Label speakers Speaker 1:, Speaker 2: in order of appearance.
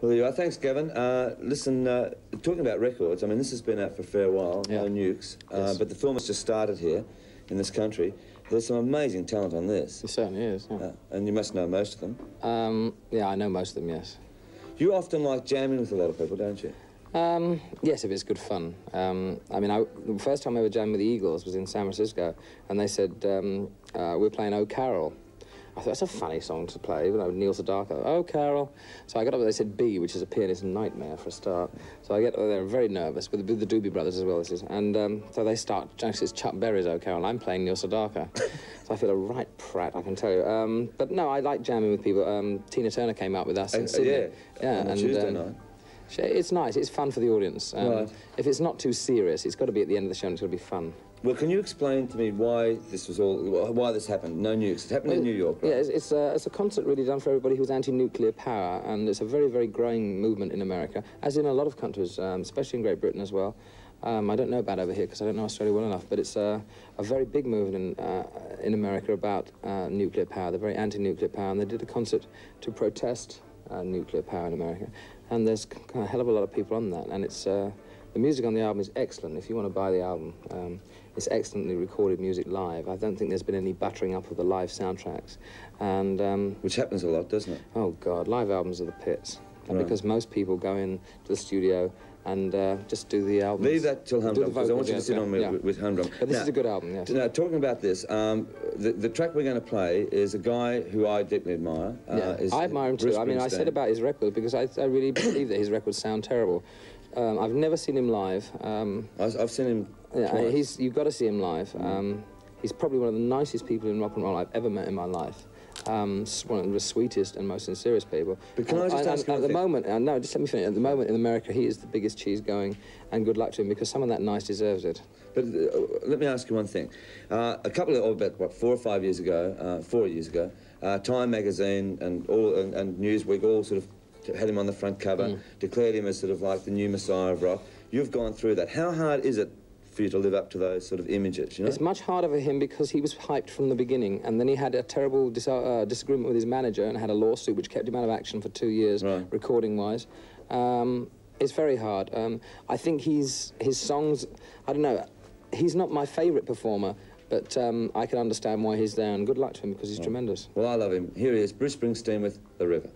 Speaker 1: Well, there you are. Thanks, Gavin. Listen, talking about records, I mean, this has been out for a fair while, No Nukes,
Speaker 2: Yes.
Speaker 1: but the film has just started here in this country. There's some amazing talent on this.
Speaker 2: It certainly is, yeah.
Speaker 1: And you must know most of them.
Speaker 2: Yeah, I know most of them, yes.
Speaker 1: You often like jamming with a lot of people, don't you?
Speaker 2: Yes, if it's good fun. I mean, the first time I ever jammed with the Eagles was in San Francisco, and they said, we're playing Oh Carol. I thought, that's a funny song to play, you know, Neil Sedaka, Oh Carol. So I got up there, they said B, which is a pianist's nightmare for a start. So I get there, very nervous, with the Doobie Brothers as well, this is. And so they start, actually it's Chuck Berry's Oh Carol, and I'm playing Neil Sedaka. So I feel a right prat, I can tell you. But no, I like jamming with people. Tina Turner came out with us in Sydney.
Speaker 1: Yeah, on Tuesday night.
Speaker 2: It's nice, it's fun for the audience.
Speaker 1: Right.
Speaker 2: If it's not too serious, it's got to be at the end of the show and it's got to be fun.
Speaker 1: Well, can you explain to me why this happened? No Nukes. It happened in New York, right?
Speaker 2: Yeah, it's a concert really done for everybody who's anti-nuclear power, and it's a very, very growing movement in America, as in a lot of countries, especially in Great Britain as well. I don't know about over here because I don't know Australia well enough, but it's a very big movement in America about nuclear power. They're very anti-nuclear power, and they did a concert to protest nuclear power in America. And there's a hell of a lot of people on that, and it's the music on the album is excellent. If you want to buy the album, it's excellently recorded music live. I don't think there's been any buttering up of the live soundtracks, and
Speaker 1: which happens a lot, doesn't it?
Speaker 2: Oh God, live albums are the pits,
Speaker 1: Right.
Speaker 2: because most people go in to the studio and just do the album.
Speaker 1: Leave that till Humdrum, because I want you to sit on with Humdrum.
Speaker 2: But this is a good album, yes.
Speaker 1: Now, talking about this, the track we're going to play is a guy who I deeply admire.
Speaker 2: I admire him too. I mean, I said about his record because I really believe that his records sound terrible. I've never seen him live.
Speaker 1: I've seen him twice.
Speaker 2: You've got to see him live. He's probably one of the nicest people in rock and roll I've ever met in my life. One of the sweetest and most sincerest people.
Speaker 1: But can I just ask you
Speaker 2: at the moment, no, just let me finish. At the moment in America, he is the biggest cheese going, and good luck to him because someone that nice deserves it.
Speaker 1: But let me ask you one thing. A couple of, about what, 4 or 5 years ago, 4 years ago, Time magazine and Newsweek all sort of had him on the front cover, declared him as sort of like the new messiah of rock. You've gone through that. How hard is it for you to live up to those sort of images, you know?
Speaker 2: It's much harder for him because he was hyped from the beginning, and then he had a terrible disagreement with his manager and had a lawsuit which kept him out of action for 2 years,
Speaker 1: right,
Speaker 2: recording-wise. It's very hard. I think his songs, I don't know, he's not my favourite performer, but I can understand why he's there, and good luck to him because he's tremendous.
Speaker 1: Well, I love him. Here he is, Bruce Springsteen with The River.